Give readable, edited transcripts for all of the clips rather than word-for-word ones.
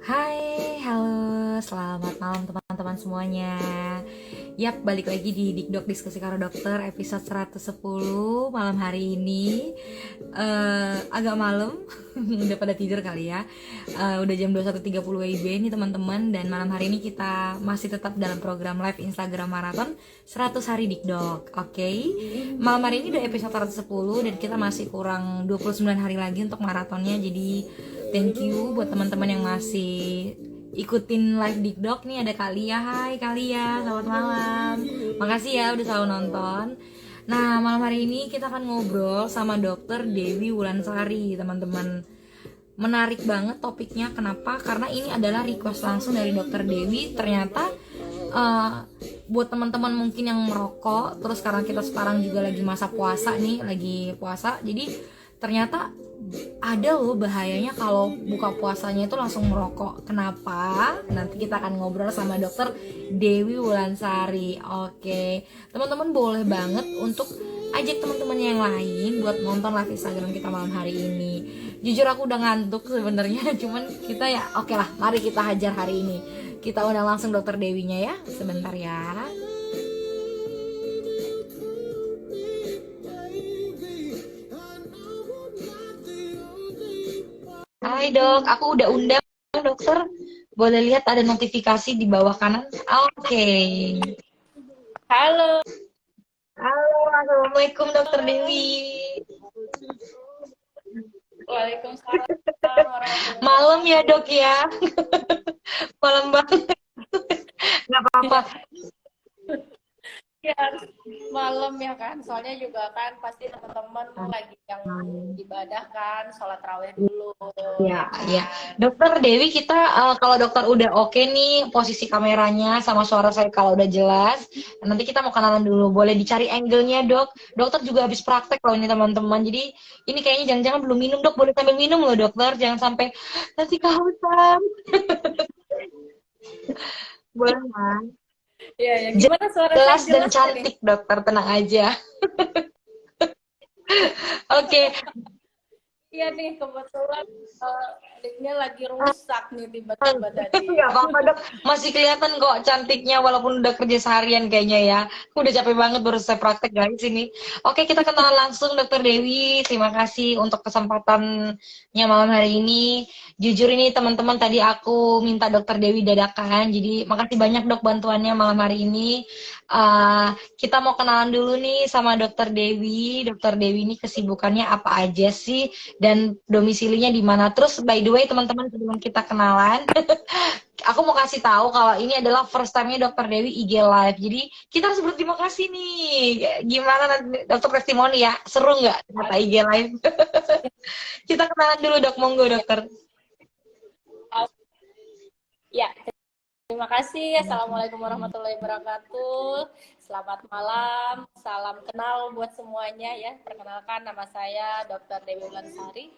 Hai, halo, selamat malam teman-teman semuanya. Yap, balik lagi di Dikdok Diskusi Karo Dokter episode 110 malam hari ini. Agak malam, udah pada tidur kali ya. Udah jam 21.30 WIB nih teman-teman. Dan malam hari ini kita masih tetap dalam program live Instagram Marathon 100 hari Dikdok. Oke, malam hari ini udah episode 110 dan kita masih kurang 29 hari lagi untuk maratonnya. Jadi thank you buat teman-teman yang masih ikutin live Dikdok nih. Ada Kalia, hai Kalia, selamat malam. Makasih ya udah selalu nonton. Nah, malam hari ini kita akan ngobrol sama Dokter Dewi Wulansari, teman-teman. Menarik banget topiknya. Kenapa? Karena ini adalah request langsung dari Dokter Dewi. Ternyata uh, buat teman-teman mungkin yang merokok, terus sekarang kita sekarang juga lagi masa puasa nih, lagi puasa. Jadi ternyata ada loh bahayanya kalau buka puasanya itu langsung merokok. Kenapa? Nanti kita akan ngobrol sama dokter Dewi Wulansari. Oke, teman-teman boleh banget untuk ajak teman-teman yang lain buat nonton live Instagram kita malam hari ini. Jujur aku udah ngantuk sebenarnya, cuman kita ya oke lah, mari kita hajar hari ini. Kita undang langsung dokter Dewinya ya, sebentar ya. Hai dok, aku udah undang dokter. Boleh lihat ada notifikasi di bawah kanan. Oke. Halo. Halo, assalamualaikum dokter Dewi. Waalaikumsalam warahmatullahi Malam ya wabarakatuh. dok ya. Malam banget. Nggak apa-apa. Ya, ya harus malam ya kan. Soalnya juga kan pasti teman-teman lagi yang ibadah kan, sholat raweh dulu Ya, ya ya. kan. Dokter Dewi, kita kalau dokter udah oke nih posisi kameranya sama suara saya kalau udah jelas, nanti kita mau kenalan dulu. Boleh dicari angle-nya, Dok. Dokter juga habis praktek kalau ini teman-teman. Jadi ini kayaknya jangan-jangan belum minum, Dok. Boleh sambil minum loh, dokter. Jangan sampai nanti kehausan. Boleh, kan? Iya ya, gimana suara saya Jelas dan jelas nggak nih? cantik, dokter. Tenang aja. Oke. Iya nih kebetulan linknya lagi rusak nih tiba-tiba tadi. Nggak apa-apa dok, masih kelihatan kok cantiknya walaupun udah kerja seharian kayaknya ya. Udah capek banget baru selesai praktek guys ini. Oke, kita kenalan langsung dokter Dewi. Terima kasih untuk kesempatannya malam hari ini. Jujur ini teman-teman tadi aku minta dokter Dewi dadakan. Jadi makasih banyak dok bantuannya malam hari ini. Kita mau kenalan dulu nih sama dokter Dewi. Dokter Dewi ini kesibukannya apa aja sih? Dan domisilinya di mana? Terus by the way teman-teman sebelum kita kenalan, aku mau kasih tahu kalau ini adalah first time-nya Dokter Dewi IG live. Jadi kita harus berterima kasih nih. Gimana nanti dokter testimoni ya? Seru nggak kata IG live? Kita kenalan dulu dok, monggo dokter. Ya, terima kasih. Assalamualaikum warahmatullahi wabarakatuh. Selamat malam. Salam kenal buat semuanya ya. Perkenalkan nama saya Dr. Dewi Wulansari.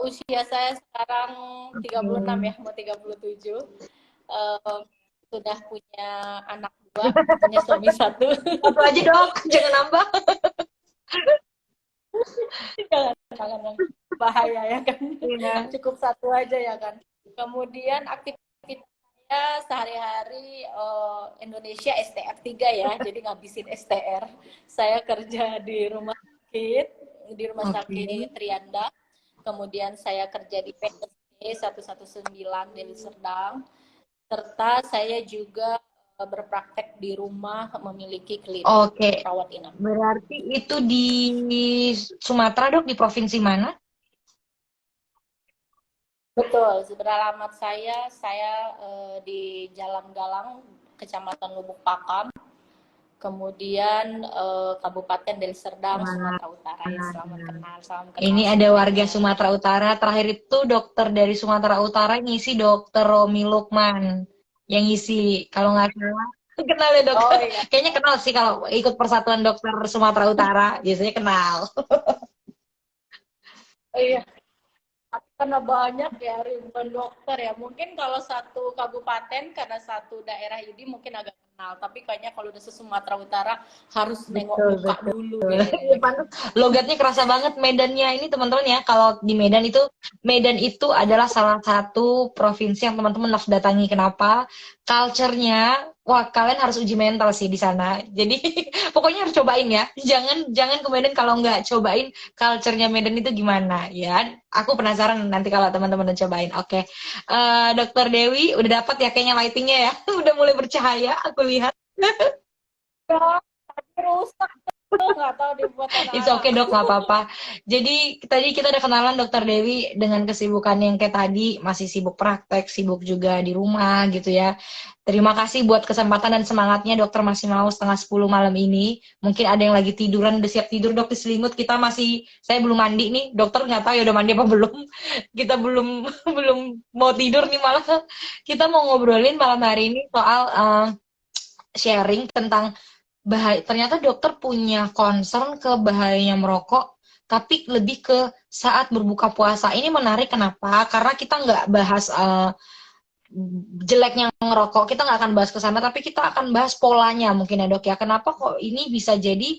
Usia saya sekarang 36 ya, mau 37. Sudah punya anak dua, punya suami satu. Satu aja dok, jangan nambah. Jangan bahaya ya kan. Iya. Cukup satu aja ya kan. Kemudian aktivitas saya sehari-hari Indonesia STR 3 ya, jadi ngabisin STR. Saya kerja di rumah Oke. sakit Trianda. Kemudian saya kerja di PSC 119 Deli Serdang. Serta saya juga berpraktek di rumah memiliki klinik Oke. rawat inap. Berarti itu di Sumatera dok, di provinsi mana? Betul, sebenarnya alamat saya di Jalan Galang, Kecamatan Lubuk Pakam, kemudian Kabupaten Deli Serdang, Wah. Sumatera Utara ya. Selamat kenal, salam kenal Ini ada warga semuanya. Sumatera Utara. Terakhir itu dokter dari Sumatera Utara ngisi dokter Romi Lukman yang ngisi. Kalau nggak salah, kenal ya dok. Oh iya, Kayaknya kenal sih kalau ikut Persatuan Dokter Sumatera Utara. Biasanya kenal. oh iya. Karena banyak ya ribuan dokter ya. Mungkin kalau satu kabupaten karena satu daerah ini mungkin agak tapi kayaknya kalau udah ke Sumatera Utara harus nengok Betul, muka betul. dulu kayaknya. Logatnya kerasa banget Medannya ini teman-teman ya. Kalau di Medan itu adalah salah satu provinsi yang teman-teman harus datangi. Kenapa? Culture-nya, wah kalian harus uji mental sih di sana. Jadi pokoknya harus cobain ya. Jangan jangan ke Medan kalau nggak cobain culture-nya Medan itu gimana ya. Aku penasaran nanti kalau teman-teman udah cobain. Oke. Dokter Dewi udah dapat ya kayaknya lightingnya ya. Udah mulai bercahaya aku lihat. Ya, tapi rusak tuh, nggak tahu dibuat It's anak-anak. okay dok, nggak apa-apa. Jadi tadi kita udah kenalan dokter Dewi dengan kesibukan yang kayak tadi, masih sibuk praktek, sibuk juga di rumah gitu ya. Terima kasih buat kesempatan dan semangatnya dokter masih mau setengah 10 malam ini. Mungkin ada yang lagi tiduran, udah siap tidur dok di selimut. Saya belum mandi nih, dokter nggak tahu ya udah mandi apa belum. Kita belum belum mau tidur nih malah. Kita mau ngobrolin malam hari ini soal sharing tentang ternyata dokter punya concern ke bahayanya merokok, tapi lebih ke saat berbuka puasa. Ini menarik kenapa? Karena kita nggak bahas jeleknya ngerokok, kita nggak akan bahas ke sana, tapi kita akan bahas polanya mungkin ya dok ya. Kenapa kok ini bisa jadi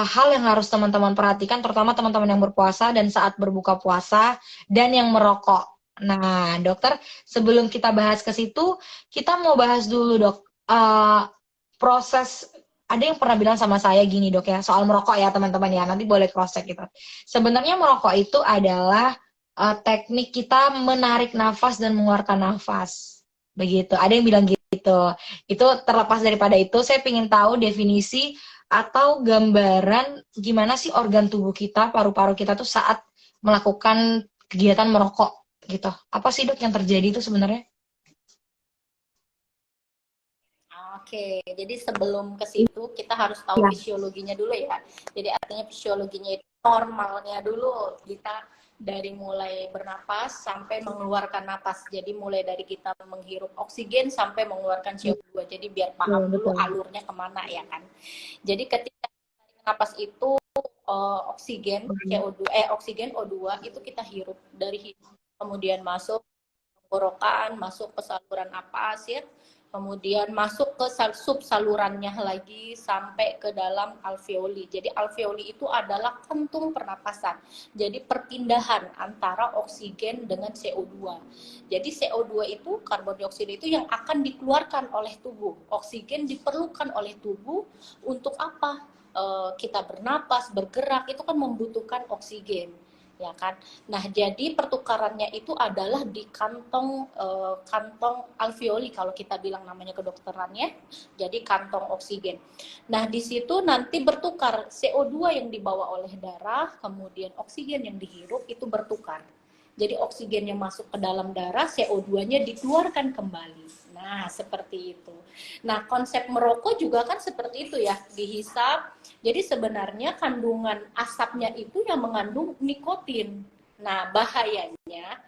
hal yang harus teman-teman perhatikan, terutama teman-teman yang berpuasa dan saat berbuka puasa dan yang merokok. Nah, dokter, sebelum kita bahas ke situ, kita mau bahas dulu dok. Uh, Proses ada yang pernah bilang sama saya gini dok ya soal merokok ya teman-teman ya, nanti boleh cross check gitu. Sebenarnya merokok itu adalah teknik kita menarik nafas dan mengeluarkan nafas begitu, ada yang bilang gitu. Itu terlepas daripada itu, saya ingin tahu definisi atau gambaran gimana sih organ tubuh kita, paru-paru kita tuh saat melakukan kegiatan merokok gitu. Apa sih dok yang terjadi itu sebenarnya? Oke, jadi sebelum ke situ kita harus tahu Ya. fisiologinya dulu ya. Jadi artinya fisiologinya itu normalnya dulu kita dari mulai bernapas sampai mengeluarkan napas. Jadi mulai dari kita menghirup oksigen sampai mengeluarkan CO2. Jadi biar paham dulu Betul. alurnya kemana ya kan. Jadi ketika napas itu oksigen CO2 oksigen O2 itu kita hirup dari hidung kemudian masuk tenggorokan, masuk ke saluran napas ya, kemudian masuk ke sub salurannya lagi sampai ke dalam alveoli. Jadi alveoli itu adalah kantung pernapasan. Jadi perpindahan antara oksigen dengan CO2. Jadi CO2 itu karbon dioksida itu yang akan dikeluarkan oleh tubuh. Oksigen diperlukan oleh tubuh untuk apa? Kita bernapas, bergerak itu kan membutuhkan oksigen, ya kan. Nah, jadi pertukarannya itu adalah di kantong alveoli kalau kita bilang namanya kedokterannya. Jadi kantong oksigen. Nah, di situ nanti bertukar CO2 yang dibawa oleh darah, kemudian oksigen yang dihirup itu bertukar. Jadi oksigen yang masuk ke dalam darah, CO2-nya dikeluarkan kembali. Nah, seperti itu. Nah, konsep merokok juga kan seperti itu ya, dihisap. Jadi sebenarnya kandungan asapnya itu yang mengandung nikotin. Nah, bahayanya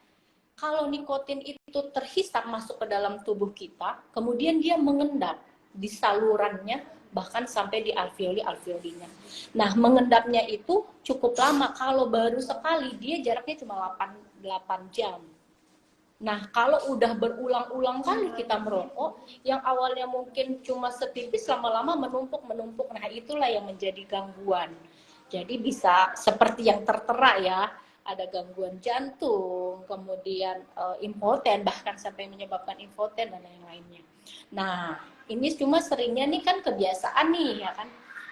kalau nikotin itu terhisap masuk ke dalam tubuh kita, kemudian dia mengendap di salurannya, bahkan sampai di alveoli-alveolinya. Nah, mengendapnya itu cukup lama. Kalau baru sekali, dia jaraknya cuma 8 jam. Nah, kalau udah berulang-ulang kali kita merokok, yang awalnya mungkin cuma setipis, lama-lama menumpuk. Nah, itulah yang menjadi gangguan. Jadi bisa seperti yang tertera ya, ada gangguan jantung, kemudian impoten, bahkan sampai menyebabkan impoten dan lain-lainnya. Nah, ini cuma seringnya nih kan kebiasaan nih ya kan.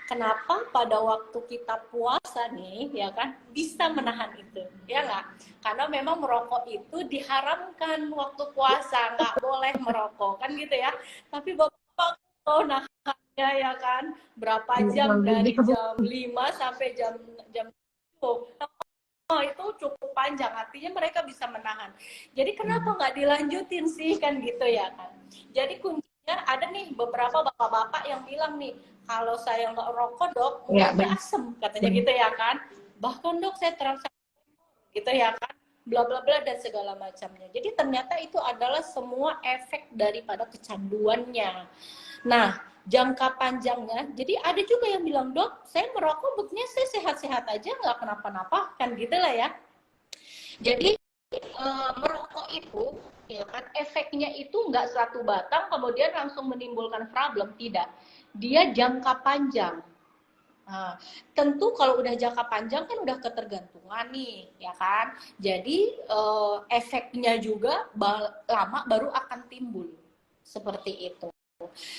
Kenapa pada waktu kita puasa nih ya kan bisa menahan itu, ya nggak? Karena memang merokok itu diharamkan waktu puasa, nggak boleh merokok kan gitu ya. Tapi bapak oh nahannya ya kan berapa jam, dari jam 5 sampai jam 10. Oh, itu cukup panjang, artinya mereka bisa menahan. Jadi kenapa nggak dilanjutin sih kan gitu ya kan. Jadi kuncinya ada nih beberapa bapak-bapak yang bilang nih, kalau saya nggak rokok dok, mulutnya asem katanya gitu ya kan. Bahkan dok saya terasa gitu ya kan, bla bla bla dan segala macamnya. Jadi ternyata itu adalah semua efek daripada kecanduannya. Nah, jangka panjangnya, jadi ada juga yang bilang, dok, saya merokok buktinya saya sehat-sehat aja, nggak kenapa-napa, kan gitu lah ya. Jadi merokok itu ya kan? Efeknya itu nggak satu batang kemudian langsung menimbulkan problem, tidak. Dia jangka panjang. Nah, tentu kalau udah jangka panjang kan udah ketergantungan nih, ya kan? Jadi efeknya juga lama baru akan timbul seperti itu.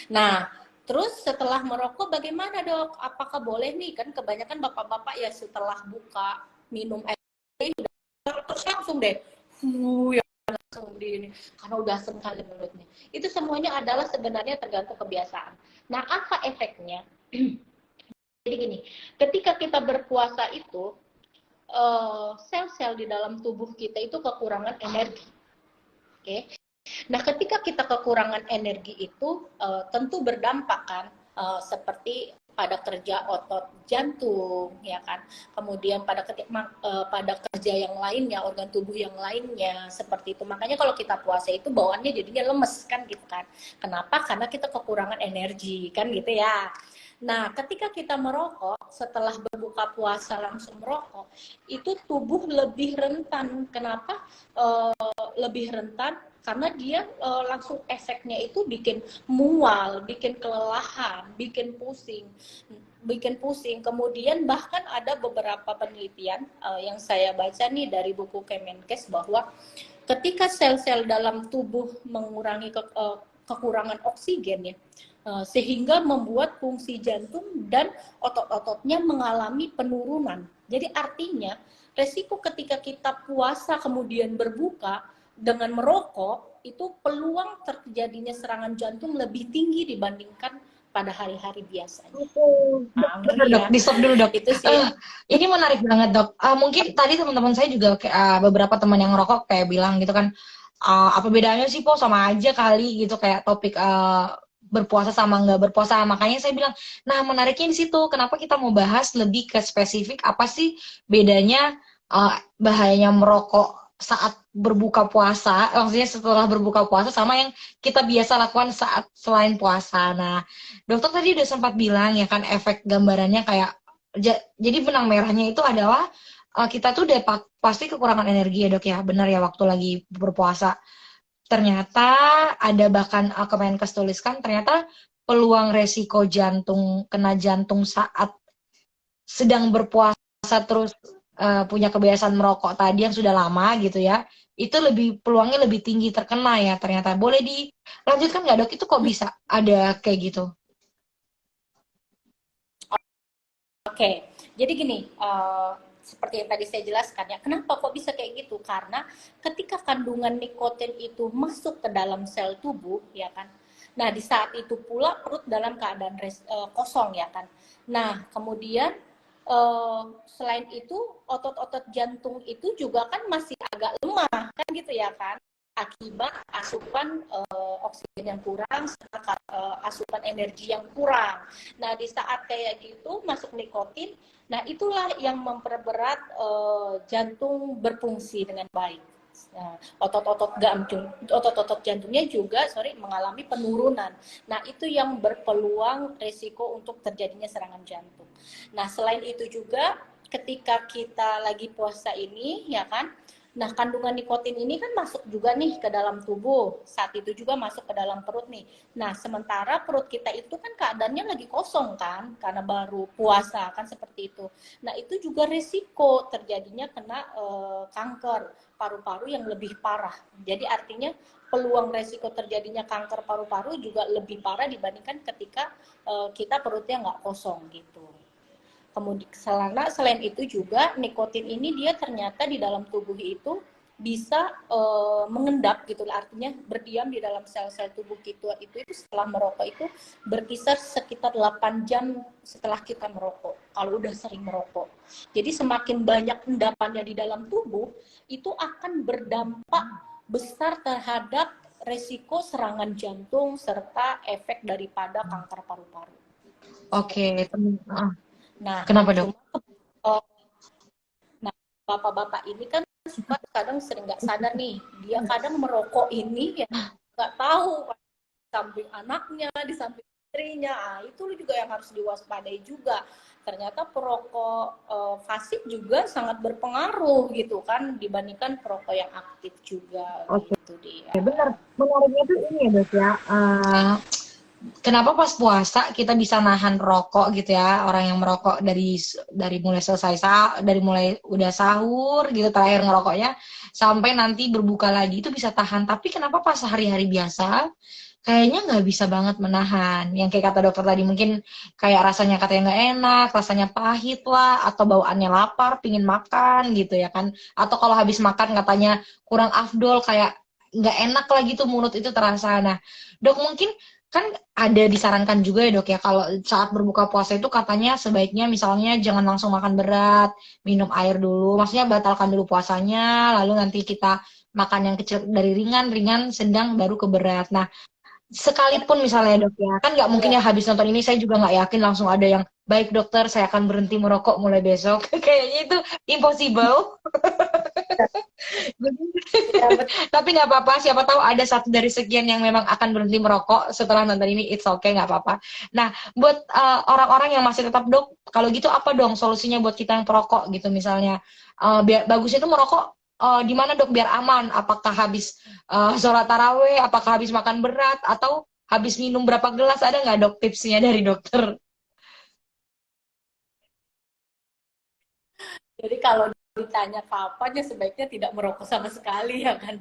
Nah, terus setelah merokok bagaimana dok? Apakah boleh nih? Kan kebanyakan bapak-bapak ya setelah buka minum air terus langsung deh, ya langsung di ini karena udah asam kali mulutnya. Itu semuanya adalah sebenarnya tergantung kebiasaan. Nah, apa efeknya? Jadi gini, ketika kita berpuasa itu sel-sel di dalam tubuh kita itu kekurangan energi. Oke. Nah, ketika kita kekurangan energi itu tentu berdampak kan seperti pada kerja otot jantung, ya kan. Kemudian pada kerja yang lainnya, organ tubuh yang lainnya seperti itu. Makanya kalau kita puasa itu bawaannya jadinya lemes kan gitu kan. Kenapa? Karena kita kekurangan energi kan gitu ya. Nah, ketika kita merokok, setelah berbuka puasa langsung merokok, itu tubuh lebih rentan. Kenapa? Lebih rentan karena dia langsung efeknya itu bikin mual, bikin kelelahan, bikin pusing. Kemudian bahkan ada beberapa penelitian yang saya baca nih dari buku Kemenkes bahwa ketika sel-sel dalam tubuh mengurangi kekurangan oksigen ya, sehingga membuat fungsi jantung dan otot-ototnya mengalami penurunan. Jadi artinya resiko ketika kita puasa kemudian berbuka dengan merokok itu peluang terjadinya serangan jantung lebih tinggi dibandingkan pada hari-hari biasanya. Nah, dok, Ya. di stop dulu dok. Itu sih. Ini menarik banget dok. Mungkin tadi teman-teman saya juga beberapa teman yang ngerokok kayak bilang gitu kan, apa bedanya sih po sama aja kali gitu kayak topik berpuasa sama nggak berpuasa. Makanya saya bilang, nah menariknya di situ. Kenapa kita mau bahas lebih ke spesifik apa sih bedanya bahayanya merokok saat berbuka puasa, maksudnya setelah berbuka puasa sama yang kita biasa lakukan saat selain puasa. Nah, dokter tadi udah sempat bilang ya kan efek gambarannya kayak jadi benang merahnya itu adalah kita tuh udah pasti kekurangan energi ya dok ya, benar ya waktu lagi berpuasa. Ternyata ada bahkan Kemenkes tuliskan ternyata peluang resiko jantung kena jantung saat sedang berpuasa terus punya kebiasaan merokok tadi yang sudah lama gitu ya, itu peluangnya lebih tinggi terkena ya ternyata. Boleh dilanjutkan nggak dok? Itu kok bisa ada kayak gitu? Oke, jadi gini, seperti yang tadi saya jelaskan ya, kenapa kok bisa kayak gitu? Karena ketika kandungan nikotin itu masuk ke dalam sel tubuh, ya kan. Nah, di saat itu pula perut dalam keadaan kosong, ya kan. Nah, kemudian selain itu otot-otot jantung itu juga kan masih agak lemah, kan gitu ya kan. Akibat asupan oksigen yang kurang, serta asupan energi yang kurang. Nah, di saat kayak gitu masuk nikotin, nah itulah yang memperberat jantung berfungsi dengan baik. Nah, otot-otot jantungnya juga mengalami penurunan. Nah, itu yang berpeluang resiko untuk terjadinya serangan jantung. Nah, selain itu juga ketika kita lagi puasa ini, ya kan, nah, kandungan nikotin ini kan masuk juga nih ke dalam tubuh. Saat itu juga masuk ke dalam perut nih. Nah, sementara perut kita itu kan keadaannya lagi kosong kan, karena baru puasa kan seperti itu. Nah, itu juga risiko terjadinya kena kanker paru-paru yang lebih parah. Jadi artinya peluang resiko terjadinya kanker paru-paru juga lebih parah dibandingkan ketika kita perutnya nggak kosong gitu. Kemudian selain itu juga nikotin ini dia ternyata di dalam tubuh itu bisa mengendap gitu, artinya berdiam di dalam sel-sel tubuh kita itu setelah merokok itu berkisar sekitar 8 jam setelah kita merokok kalau udah sering merokok. Jadi semakin banyak endapannya di dalam tubuh itu akan berdampak besar terhadap resiko serangan jantung serta efek daripada kanker paru-paru. Oke, Nah, kenapa dok? nah bapak-bapak ini kan suka kadang sering nggak sadar nih, dia kadang merokok ini ya nggak tahu di samping anaknya, di samping istrinya. Itu juga yang harus diwaspadai juga. Ternyata perokok fasik juga sangat berpengaruh gitu kan dibandingkan perokok yang aktif juga Oke, gitu dia. benar. Menariknya tuh ini ya dok ya. Kenapa pas puasa kita bisa nahan rokok gitu ya, orang yang merokok dari mulai dari mulai udah sahur gitu terakhir ngerokoknya sampai nanti berbuka lagi itu bisa tahan, tapi kenapa pas hari-hari biasa kayaknya nggak bisa banget menahan, yang kayak kata dokter tadi mungkin kayak rasanya katanya nggak enak, rasanya pahit lah, atau bawaannya lapar pingin makan gitu ya kan, atau kalau habis makan katanya kurang afdol, kayak nggak enak lagi tuh mulut itu terasa. Nah dok, mungkin kan ada disarankan juga ya dok ya, kalau saat berbuka puasa itu katanya sebaiknya misalnya jangan langsung makan berat, minum air dulu, maksudnya batalkan dulu puasanya, lalu nanti kita makan yang kecil dari ringan, ringan, sedang, baru ke berat. Nah, sekalipun misalnya dok ya, kan nggak mungkin Ya, ya habis nonton ini saya juga nggak yakin langsung ada yang baik dokter saya akan berhenti merokok mulai besok. Kayaknya itu impossible. ya betul. Tapi nggak apa-apa, siapa tahu ada satu dari sekian yang memang akan berhenti merokok setelah nonton ini, it's okay, nggak apa-apa. Nah, buat orang-orang yang masih tetap dok, kalau gitu apa dong solusinya buat kita yang perokok gitu misalnya, biar bagusnya itu merokok di mana dok biar aman? Apakah habis sholat taraweh, apakah habis makan berat, atau habis minum berapa gelas? Ada nggak dok tipsnya dari dokter? Jadi kalau ditanya kapan ya sebaiknya tidak merokok sama sekali ya kan.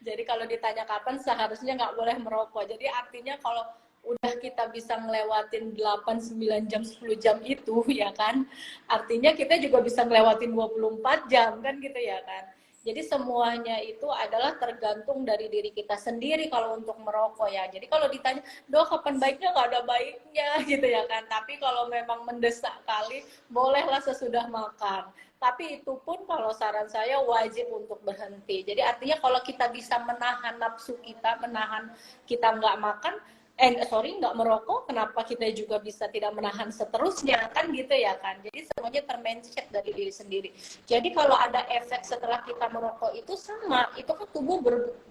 Jadi kalau ditanya kapan seharusnya nggak boleh merokok. Jadi artinya kalau udah kita bisa ngelewatin 8, 9 jam, 10 jam itu ya kan, artinya kita juga bisa ngelewatin 24 jam kan gitu ya kan. Jadi semuanya itu adalah tergantung dari diri kita sendiri kalau untuk merokok ya. Jadi kalau ditanya, dok kapan baiknya, nggak ada baiknya gitu ya kan. Tapi kalau memang mendesak kali, bolehlah sesudah makan. Tapi itu pun kalau saran saya wajib untuk berhenti. Jadi artinya kalau kita bisa menahan nafsu kita, menahan kita nggak makan, nggak merokok, kenapa kita juga bisa tidak menahan seterusnya kan gitu ya kan. Jadi semuanya termindset dari diri sendiri. Jadi kalau ada efek setelah kita merokok itu sama, itu kan tubuh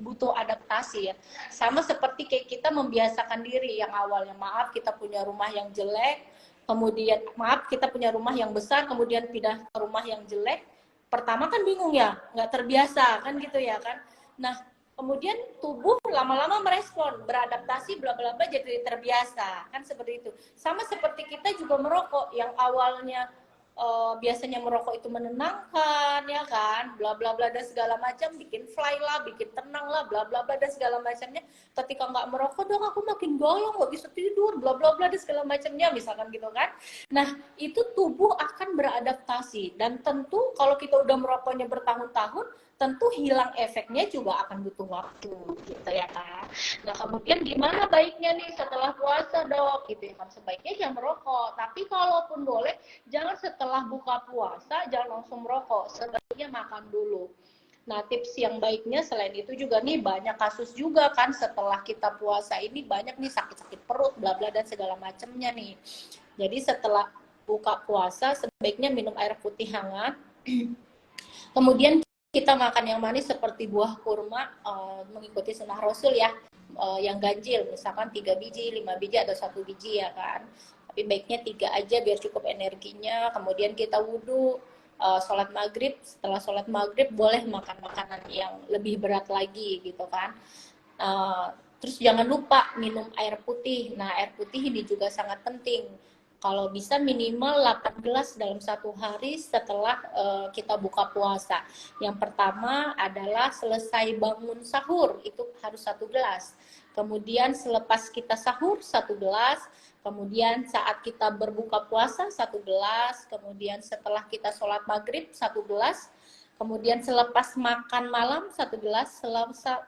butuh adaptasi ya. Sama seperti kayak kita membiasakan diri yang awalnya maaf kita punya rumah yang jelek, kemudian maaf kita punya rumah yang besar, kemudian pindah ke rumah yang jelek. Pertama kan bingung ya, nggak terbiasa kan gitu ya kan. Nah, kemudian tubuh lama-lama merespon, beradaptasi, bla bla bla, jadi terbiasa kan seperti itu. Sama seperti kita juga merokok yang awalnya biasanya merokok itu menenangkan ya kan, bla bla bla dan segala macam, bikin fly lah, bikin tenang lah, bla bla bla dan segala macamnya. Ketika nggak merokok dong aku makin goyang, nggak bisa tidur, bla bla bla dan segala macamnya misalkan gitu kan. Nah itu tubuh akan beradaptasi, dan tentu kalau kita udah merokoknya bertahun-tahun tentu hilang efeknya juga akan butuh waktu gitu ya kan. Nah kemudian gimana baiknya nih setelah puasa dok gitu ya kan, sebaiknya jangan merokok, tapi kalaupun boleh jangan setelah buka puasa jangan langsung merokok, sebaiknya makan dulu. Nah tips yang baiknya selain itu juga nih, banyak kasus juga kan setelah kita puasa ini banyak nih sakit-sakit perut bla bla dan segala macamnya nih. Jadi setelah buka puasa sebaiknya minum air putih hangat. Kemudian kita makan yang manis seperti buah kurma, mengikuti sunnah Rasul ya, yang ganjil, misalkan 3 biji, 5 biji, atau 1 biji ya kan. Tapi baiknya 3 aja biar cukup energinya. Kemudian kita wudhu, sholat maghrib, setelah sholat maghrib boleh makan makanan yang lebih berat lagi gitu kan. Terus jangan lupa minum air putih. Nah air putih ini juga sangat penting. Kalau bisa minimal 8 gelas dalam 1 hari setelah kita buka puasa. Yang pertama adalah selesai bangun sahur, itu harus 1 gelas. Kemudian selepas kita sahur 1 gelas. Kemudian saat kita berbuka puasa 1 gelas. Kemudian setelah kita sholat maghrib 1 gelas. Kemudian selepas makan malam 1 gelas.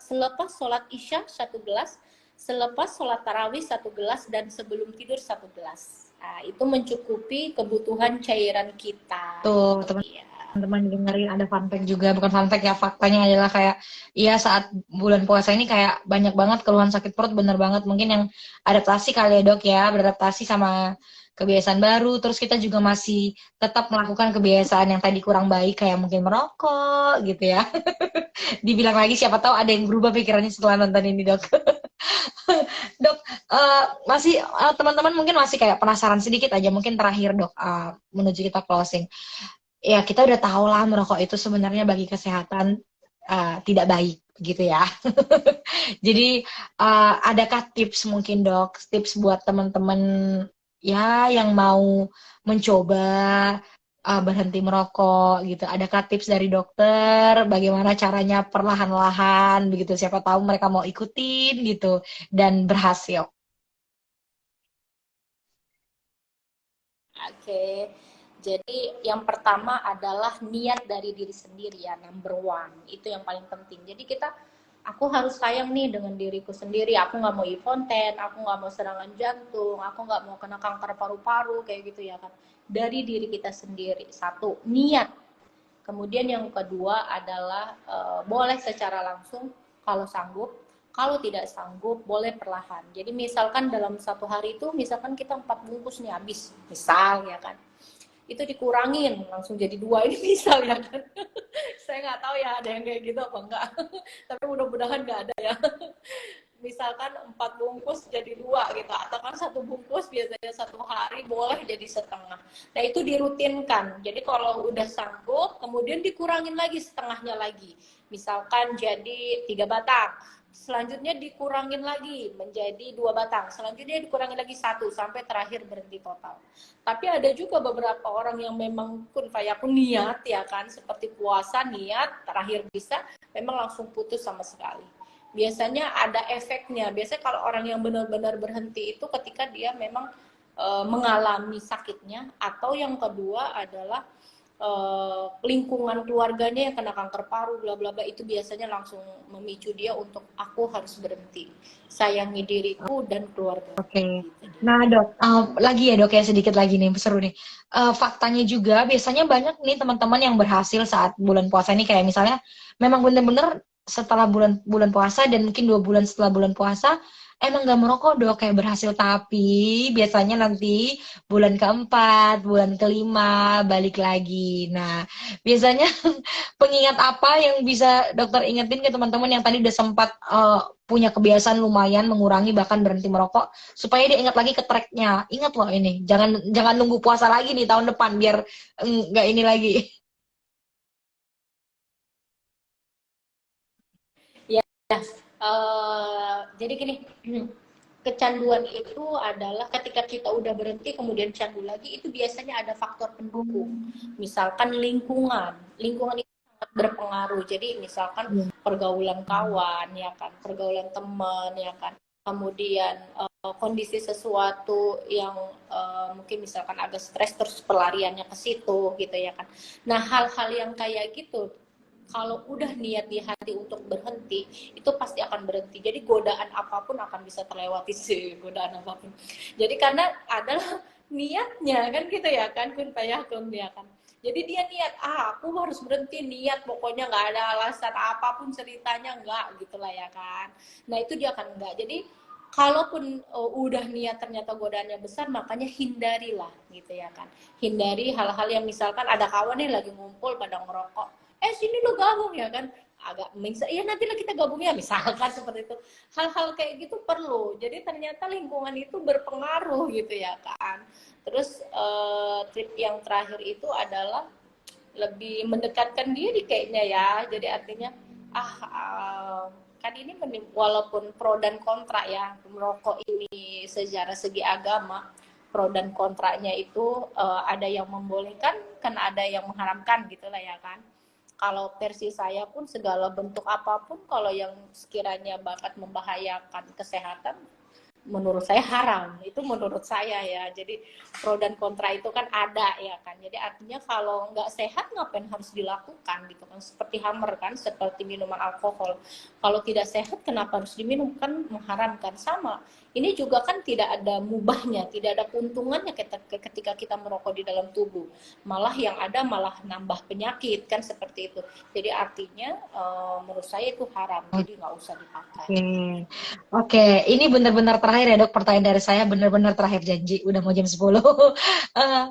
Selepas sholat isya 1 gelas. Selepas sholat tarawih 1 gelas. Dan sebelum tidur 1 gelas. Nah, itu mencukupi kebutuhan cairan kita. Tuh, Itu dia. teman-teman dengerin, ada fun fact juga, bukan fun fact ya, faktanya adalah kayak iya saat bulan puasa ini kayak banyak banget keluhan sakit perut, bener banget, mungkin yang adaptasi kali ya dok ya, beradaptasi sama kebiasaan baru, terus kita juga masih tetap melakukan kebiasaan yang tadi kurang baik kayak mungkin merokok gitu ya. Dibilang lagi siapa tahu ada yang berubah pikirannya setelah nonton ini dok. Dok, Masih teman-teman mungkin masih kayak penasaran sedikit aja, mungkin terakhir dok, menuju kita closing. Ya kita udah tahu lah merokok itu sebenarnya bagi kesehatan tidak baik gitu ya. Jadi adakah tips mungkin dok, tips buat teman-teman ya yang mau mencoba berhenti merokok gitu. Adakah tips dari dokter bagaimana caranya perlahan-lahan begitu? Siapa tahu mereka mau ikutin gitu dan berhasil. Oke, jadi yang pertama adalah niat dari diri sendiri ya, number one. Itu yang paling penting. Jadi aku harus sayang nih dengan diriku sendiri. Aku nggak mau e-fonten, aku nggak mau serangan jantung, aku nggak mau kena kanker paru-paru, kayak gitu ya kan. Dari diri kita sendiri. Satu, niat. Kemudian yang kedua adalah boleh secara langsung kalau sanggup, kalau tidak sanggup boleh perlahan. Jadi misalkan dalam satu hari itu misalkan kita 4 bungkus nih habis, misal ya kan, itu dikurangin langsung jadi 2 ini misal ya kan. Saya nggak tahu ya ada yang kayak gitu apa enggak. Tapi mudah-mudahan nggak ada ya. Misalkan 4 bungkus jadi 2 gitu, atau kan 1 bungkus biasanya satu hari boleh jadi setengah. Nah itu dirutinkan. Jadi kalau udah sanggup, kemudian dikurangin lagi setengahnya lagi. Misalkan jadi 3 batang, selanjutnya dikurangin lagi menjadi 2 batang, selanjutnya dikurangin lagi 1 sampai terakhir berhenti total. Tapi ada juga beberapa orang yang memang kun fayakun niat ya kan, seperti puasa niat terakhir bisa memang langsung putus sama sekali. Biasanya ada efeknya. Biasanya kalau orang yang benar-benar berhenti itu ketika dia memang mengalami sakitnya, atau yang kedua adalah lingkungan keluarganya yang kena kanker paru bla bla bla, itu biasanya langsung memicu dia untuk aku harus berhenti, sayangi diriku dan keluarga. Oke. Nah, dok, lagi ya dok ya sedikit lagi nih, seru nih. Faktanya juga biasanya banyak nih teman-teman yang berhasil saat bulan puasa ini kayak misalnya memang bener-bener setelah bulan bulan puasa dan mungkin 2 bulan setelah bulan puasa emang nggak merokok dok kayak berhasil, tapi biasanya nanti bulan keempat, bulan kelima balik lagi. Nah, biasanya pengingat apa yang bisa dokter ingetin ke teman-teman yang tadi udah sempat punya kebiasaan lumayan mengurangi bahkan berhenti merokok supaya dia ingat lagi ke tracknya. Ingat loh ini, jangan jangan nunggu puasa lagi nih tahun depan biar nggak ini lagi. Ya, jadi gini, kecanduan itu adalah ketika kita udah berhenti kemudian candu lagi, itu biasanya ada faktor pendukung. Misalkan lingkungan itu sangat berpengaruh. Jadi misalkan pergaulan kawan ya kan, pergaulan teman ya kan, kemudian kondisi sesuatu yang mungkin misalkan agak stres terus pelariannya ke situ gitu ya kan. Nah hal-hal yang kayak gitu kalau udah niat di hati untuk berhenti, itu pasti akan berhenti. Jadi godaan apapun akan bisa terlewati sih, godaan apapun. Jadi karena adalah niatnya kan gitu ya kan, kun payahkum ya kan. Jadi dia niat, aku harus berhenti, niat pokoknya nggak ada alasan apapun ceritanya nggak gitulah ya kan. Nah itu dia akan nggak. Jadi kalaupun udah niat ternyata godaannya besar, makanya hindarilah gitu ya kan. Hindari hal-hal yang misalkan ada kawan nih lagi ngumpul pada ngerokok, sini lu gabung ya kan, agak ya nantilah kita gabung ya misalkan seperti itu. Hal-hal kayak gitu perlu. Jadi ternyata lingkungan itu berpengaruh gitu ya kan. Terus tip yang terakhir itu adalah lebih mendekatkan diri kayaknya ya. Jadi artinya kan ini walaupun pro dan kontra ya, merokok ini secara segi agama pro dan kontranya itu ada yang membolehkan kan ada yang mengharamkan gitulah ya kan. Kalau versi saya pun segala bentuk apapun kalau yang sekiranya bakat membahayakan kesehatan, menurut saya haram. Itu menurut saya ya. Jadi pro dan kontra itu kan ada ya kan. Jadi artinya kalau nggak sehat ngapain harus dilakukan gitu kan. Seperti hammer kan, seperti minuman alkohol. Kalau tidak sehat kenapa harus diminum, kan mengharamkan. Sama. Ini juga kan tidak ada mubahnya, tidak ada keuntungannya ketika kita merokok di dalam tubuh. Malah yang ada malah nambah penyakit kan seperti itu. Jadi artinya menurut saya itu haram. Jadi nggak usah dipakai. Oke, ini benar-benar terakhir ya dok, pertanyaan dari saya benar-benar terakhir, janji udah mau jam 10. Eh,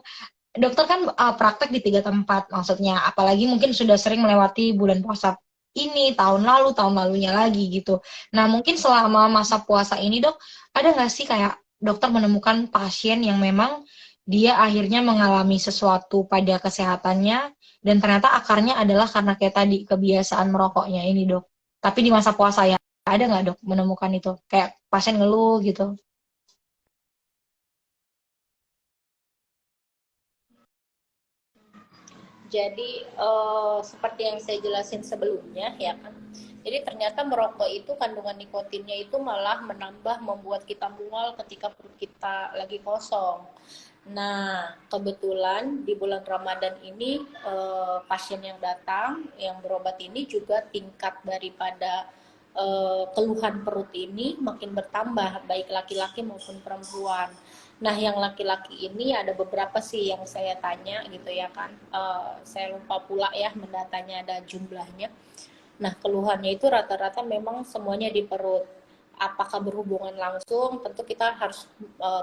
dokter kan praktek di 3 tempat, maksudnya apalagi mungkin sudah sering melewati bulan puasa ini, tahun lalu, tahun lalunya lagi gitu. Nah, mungkin selama masa puasa ini, Dok, ada nggak sih kayak dokter menemukan pasien yang memang dia akhirnya mengalami sesuatu pada kesehatannya dan ternyata akarnya adalah karena kayak tadi kebiasaan merokoknya ini, Dok. Tapi di masa puasa ya, ada nggak, Dok, menemukan itu? Kayak pasien ngeluh gitu. Jadi seperti yang saya jelasin sebelumnya ya kan. Jadi ternyata merokok itu kandungan nikotinnya itu malah menambah membuat kita mual ketika perut kita lagi kosong. Nah, kebetulan di bulan Ramadan ini pasien yang datang yang berobat ini juga tingkat daripada keluhan perut ini makin bertambah baik laki-laki maupun perempuan. Nah, yang laki-laki ini ada beberapa sih yang saya tanya gitu ya kan. Saya lupa pula ya mendatanya ada jumlahnya. Nah, keluhannya itu rata-rata memang semuanya di perut. Apakah berhubungan langsung? Tentu kita harus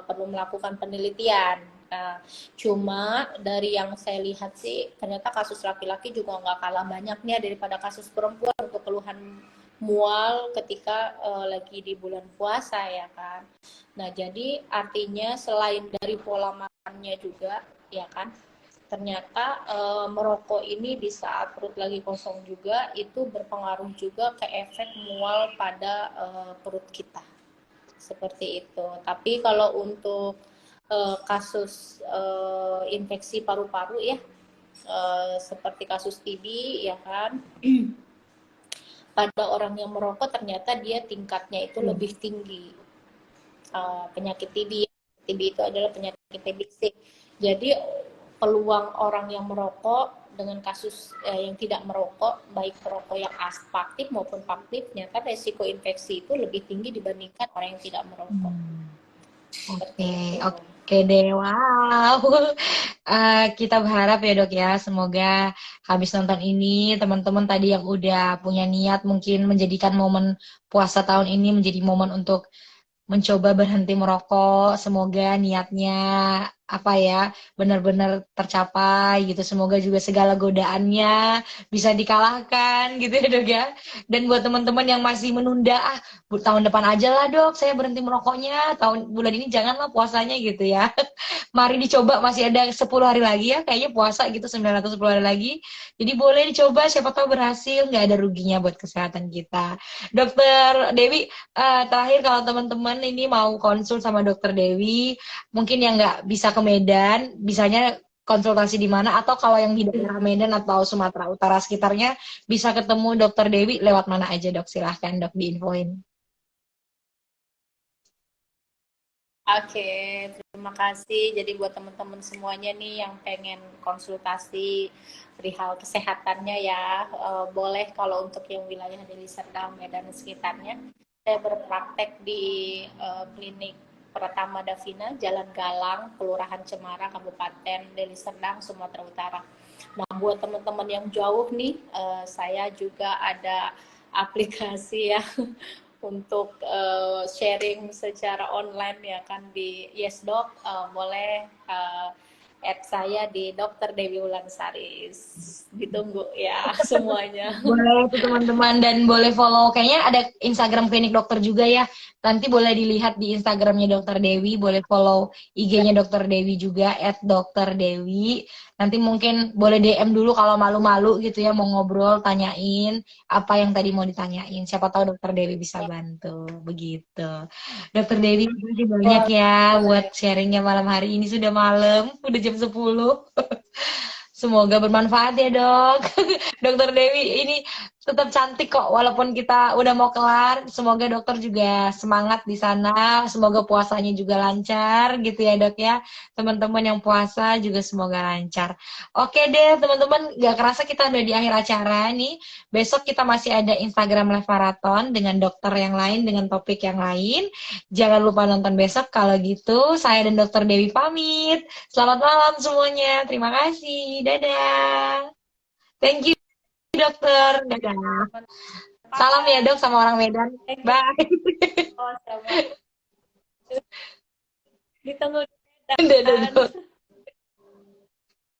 perlu melakukan penelitian. Nah, cuma dari yang saya lihat sih, ternyata kasus laki-laki juga nggak kalah banyaknya daripada kasus perempuan untuk keluhan mual ketika lagi di bulan puasa ya kan. Nah, jadi artinya selain dari pola makannya juga, ya kan, ternyata merokok ini di saat perut lagi kosong juga itu berpengaruh juga ke efek mual pada perut kita. Seperti itu. Tapi kalau untuk kasus infeksi paru-paru ya, seperti kasus TB ya kan, pada orang yang merokok ternyata dia tingkatnya itu lebih tinggi. Penyakit TB. TB itu adalah penyakit TBC. Jadi peluang orang yang merokok dengan kasus yang tidak merokok, baik perokok yang aktif maupun pasif, ternyata resiko infeksi itu lebih tinggi dibandingkan orang yang tidak merokok. Seperti Oke, itu. oke deh, wow. Kita berharap ya dok ya, semoga habis nonton ini teman-teman tadi yang udah punya niat mungkin menjadikan momen puasa tahun ini menjadi momen untuk mencoba berhenti merokok. Semoga niatnya apa ya benar-benar tercapai gitu. Semoga juga segala godaannya bisa dikalahkan gitu ya dok ya. Dan buat teman-teman yang masih menunda, tahun depan aja lah dok, saya berhenti merokoknya. Tahun bulan ini janganlah puasanya gitu ya. Mari dicoba, masih ada 10 hari lagi ya kayaknya puasa gitu, 910 hari lagi. Jadi boleh dicoba, siapa tahu berhasil, nggak ada ruginya buat kesehatan kita. Dokter Dewi, terakhir kalau teman-teman ini mau konsul sama Dokter Dewi, mungkin yang nggak bisa ke Medan, bisanya konsultasi di mana, atau kalau yang di daerah Medan atau Sumatera Utara sekitarnya bisa ketemu Dokter Dewi lewat mana aja dok, silahkan dok diinfoin. Oke, terima kasih. Jadi buat teman-teman semuanya nih yang pengen konsultasi perihal kesehatannya ya, boleh kalau untuk yang wilayah Deli Serdang, Medan dan sekitarnya. Saya berpraktek di klinik Pratama Davina, Jalan Galang, Kelurahan Cemara, Kabupaten Deli Serdang, Sumatera Utara. Nah, buat teman-teman yang jauh nih, saya juga ada aplikasi ya untuk sharing secara online ya kan di YesDoc, boleh add saya di Dokter Dewi Wulansaris. Ditunggu ya semuanya. Boleh tuh teman-teman, dan boleh follow, kayaknya ada Instagram klinik dokter juga ya. Nanti boleh dilihat di Instagramnya Dokter Dewi, boleh follow IG-nya Dokter Dewi juga @dokterdewi. Nanti mungkin boleh DM dulu kalau malu-malu gitu ya, mau ngobrol, tanyain apa yang tadi mau ditanyain. Siapa tahu Dokter Dewi bisa bantu. Begitu. Dokter Dewi, terima kasih banyak ya buat Boleh. sharingnya malam hari ini. Sudah malam, udah jam 10. Semoga bermanfaat ya dok. Dokter Dewi ini tetap cantik kok walaupun kita udah mau kelar. Semoga dokter juga semangat di sana. Semoga puasanya juga lancar gitu ya dok ya. Teman-teman yang puasa juga semoga lancar. Oke deh teman-teman, gak kerasa kita udah di akhir acara nih. Besok kita masih ada Instagram Live Marathon dengan dokter yang lain, dengan topik yang lain. Jangan lupa nonton besok. Kalau gitu saya dan dokter Dewi pamit. Selamat malam semuanya. Terima kasih. Dadah. Thank you dokter. Dadah. Salam ya dok sama orang Medan. Bye. Oh, sama. Ditunggu. Dadah dok.